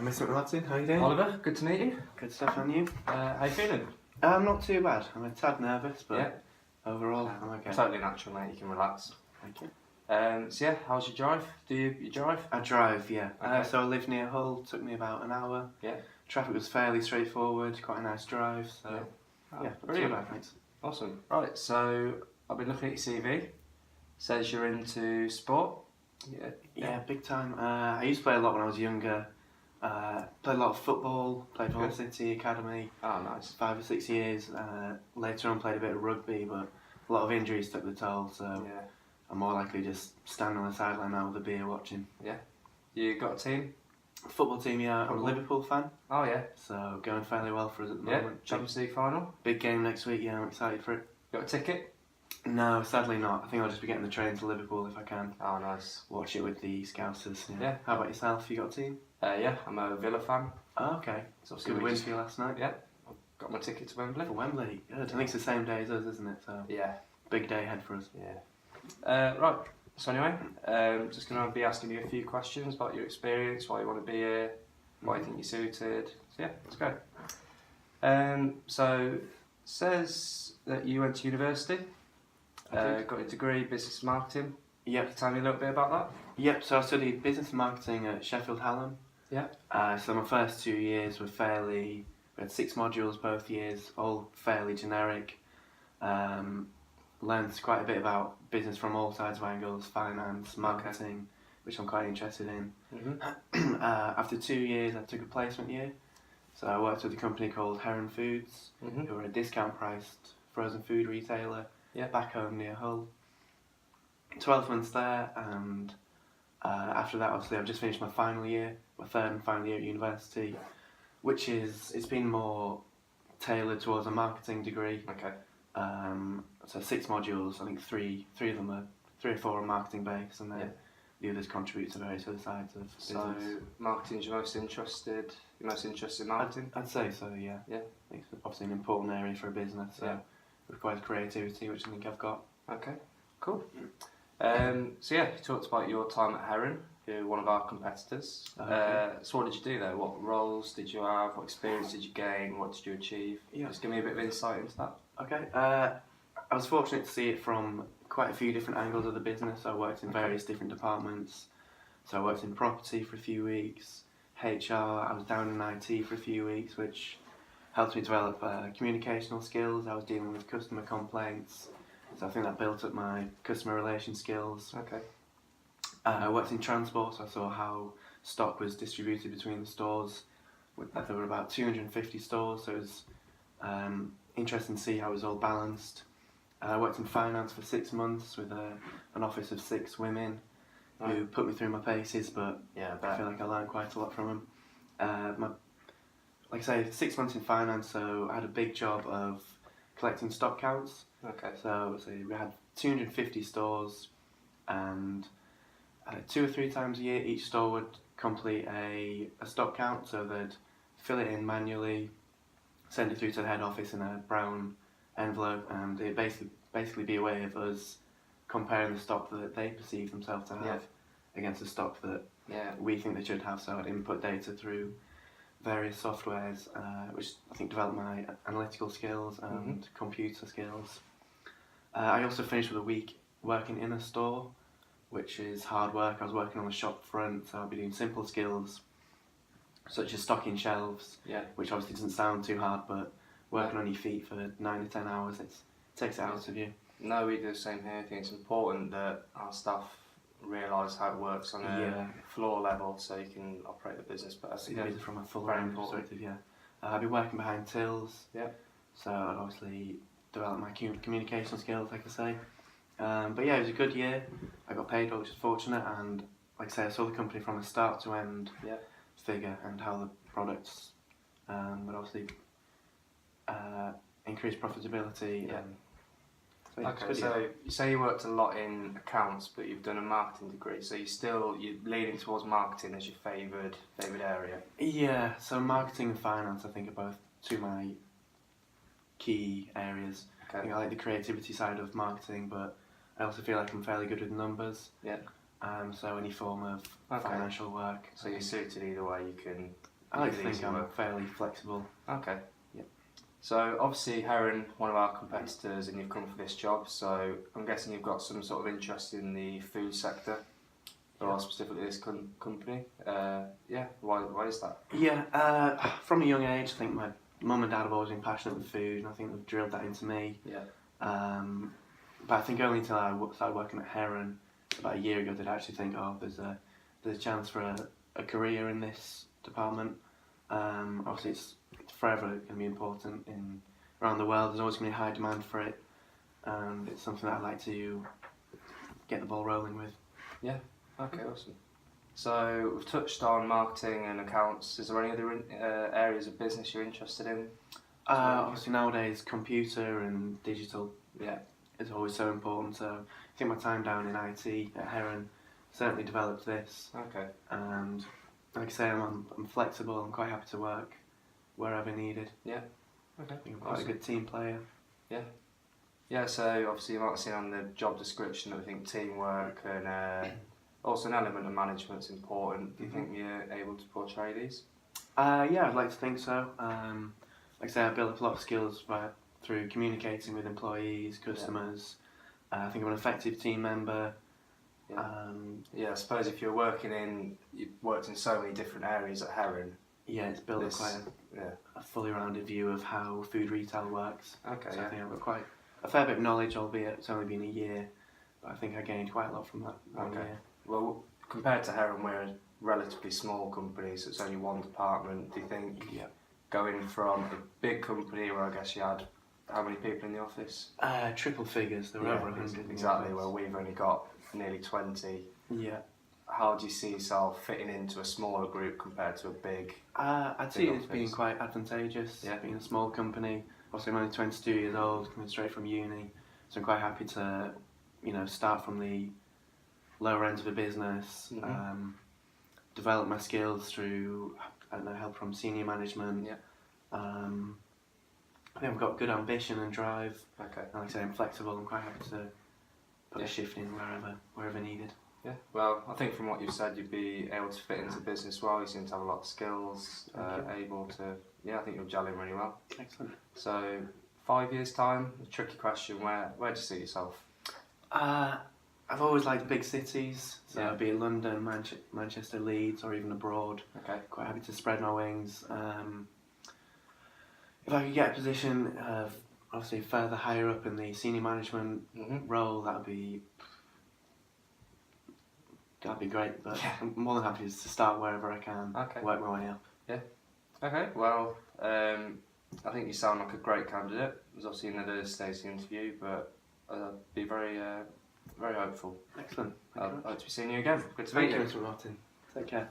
Mr. McMartin, how are you doing? Oliver, good to meet you. Good stuff, on you? How you feeling? I'm not too bad. I'm a tad nervous, but Yeah. overall, I'm okay. Totally natural, mate. You can relax. Thank you. So yeah, how's your drive? Do you drive? I drive, yeah. Okay. So I live near Hull. Took me about an hour. Yeah. Traffic was fairly straightforward. Quite a nice drive. So Yeah. Oh, yeah, not too brilliant. bad, thanks. Awesome. Right. So I've been looking at your CV. Says you're into sport. Yeah, big time. I used to play a lot when I was younger. Played a lot of football. Played Hull Good. City Academy. Oh, nice. 5 or 6 years. Later on, played a bit of rugby, but a lot of injuries took the toll. So Yeah. I'm more likely just standing on the sideline now with a beer watching. You got a team? Football team, yeah. I'm a Football. Liverpool fan, Oh yeah. so going fairly well for us at the Yeah. moment. Champions League final. Big game next week, yeah, I'm excited for it. Got a ticket? No, sadly not. I think I'll just be getting the train to Liverpool if I can. Oh, nice. Watch it with the Scousers. Yeah. How about yourself? You got a team? Yeah, I'm a Villa fan. Oh, okay. So obviously Good we win just- for you last night. Yeah. I've got my ticket to Wembley. For Wembley. Good. I think it's the same day as us, isn't it? So Yeah. big day ahead for us. Yeah. Right. So anyway, just going to be asking you a few questions about your experience, why you want to be here, why you think you're suited. So yeah, let's go. So says that you went to university, got a degree business marketing. Can Yep. you tell me a little bit about that? Yep. So I studied business marketing at Sheffield Hallam. Yeah. So my first 2 years were fairly. We had 6 modules both years, all fairly generic. Learned quite a bit about business from all sides of angles, finance, marketing, which I'm quite interested in. Mm-hmm. After 2 years, I took a placement year. So I worked with a company called Heron Foods, Mm-hmm. who are a discount-priced frozen food retailer back home near Hull. 12 months there, and after that, obviously, I've just finished my final year, my third and final year at university, which it's been more tailored towards a marketing degree. Okay. So 6 modules. I think three or four are marketing based, and then the others contribute to various other sides of business. So marketing's your most interested. You're most interested in marketing. I'd say so. Yeah. Yeah. I think it's obviously an important area for a business. So Yeah. it requires creativity, which I think I've got. Okay. Cool. So yeah, you talked about your time at Heron, you're one of our competitors. Okay. So what did you do there? What roles did you have? What experience did you gain? What did you achieve? Yeah. Just give me a bit of insight into that. Okay. I was fortunate to see it from quite a few different angles of the business. I worked in various different departments. So I worked in property for a few weeks, HR, I was down in IT for a few weeks, which helped me develop communicational skills. I was dealing with customer complaints, so I think that built up my customer relation skills. Okay. I worked in transport, so I saw how stock was distributed between the stores. There were about 250 stores, so it was interesting to see how it was all balanced. I worked in finance for 6 months with an office of 6 women who put me through my paces, but I feel like I learned quite a lot from them. Like I say, 6 months in finance, so I had a big job of collecting stock counts. Okay. So we had 250 stores, and 2 or 3 times a year each store would complete a stock count, so they'd fill it in manually, send it through to the head office in a brown envelope, and it'd basically be a way of us comparing the stock that they perceive themselves to have against the stock that we think they should have. So I'd input data through various softwares, which I think developed my analytical skills and computer skills. I also finished with a week working in a store, which is hard work. I was working on the shop front, so I'll be doing simple skills such as stocking shelves, which obviously doesn't sound too hard, but working on your feet for 9 to 10 hours, it takes it out of you. No, we do the same here. I think it's important that our staff realise how it works on a floor level, so you can operate the business better. See that from a full Very range important. perspective, I've been working behind tills, so I'd obviously develop my communication skills, like I say. But yeah, it was a good year. I got paid, which was fortunate, and like I say, I saw the company from a start to end figure and how the products would obviously increase profitability. Okay, so you say you worked a lot in accounts, but you've done a marketing degree, so you're leaning towards marketing as your favoured area. Yeah, so marketing and finance, I think, are both 2 of my key areas. Okay. I think I like the creativity side of marketing, but I also feel like I'm fairly good with numbers. Yeah. so any form of financial work. So you're suited either way. You can. I like to think I'm fairly flexible. Okay. Yep. So obviously Heron, one of our competitors, and you've come for this job. So I'm guessing you've got some sort of interest in the food sector, or specifically this company. Why is that? Yeah. From a young age, I think my mum and dad have always been passionate with food, and I think they've drilled that into me. Yeah. But I think only until I started working at Heron about a year ago did I actually think, there's a chance for a career in this department. Obviously, it's forever going to be important around the world. There's always going to be high demand for it, and it's something that I'd like to get the ball rolling with. Yeah. Okay. Awesome. So we've touched on marketing and accounts. Is there any other areas of business you're interested in? Obviously, nowadays, computer and digital. Yeah. Is always so important. So I think my time down in IT at Heron certainly developed this. Okay. And like I say, I'm flexible. I'm quite happy to work wherever needed. Yeah. Okay. I think I'm quite a good team player. Yeah. Yeah. So obviously you might have seen on the job description that I think teamwork and also an element of management's important. Do you think you're able to portray these? Yeah, I'd like to think so. Like I say, I built up a lot of skills through communicating with employees, customers. I think I'm an effective team member. I suppose if you've worked in so many different areas at Heron. Yeah, it's built up quite a fully rounded view of how food retail works. Okay. So I think I've got quite a fair bit of knowledge, albeit it's only been a year. But I think I gained quite a lot from that 1 year. Well, compared to Heron, we're a relatively small company, so it's only one department. Do you think going from a big company where I guess you had how many people in the office? Triple figures. There were over 100. Exactly. Well, we've only got nearly 20. Yeah. How do you see yourself fitting into a smaller group compared to a big? I'd see it as being quite advantageous. Yeah. Being a small company. Obviously, I'm only 22 years old, coming straight from uni, so I'm quite happy to, start from the lower end of the business. Develop my skills through, help from senior management. Yeah. I think I've got good ambition and drive. Okay. And like I say, I'm flexible. I'm quite happy to put a shift in wherever needed. Yeah. Well, I think from what you've said, you'd be able to fit into business well. You seem to have a lot of skills. Able to. Yeah, I think you'll gel in really well. Excellent. So, 5 years time. A tricky question. Where do you see yourself? I've always liked big cities, so I'd be in London, Manchester, Leeds, or even abroad. Okay. Quite happy to spread my wings. If I could get a position of obviously further higher up in the senior management role, that'd be great. But I'm more than happy to start wherever I can. Work my way up. Yeah. Okay. Well, I think you sound like a great candidate. There's obviously another stage of the interview, but I'd be very hopeful. Excellent. I'll hope to be seeing you again. Good to meet you. Thank you, Mr. Martin. Take care.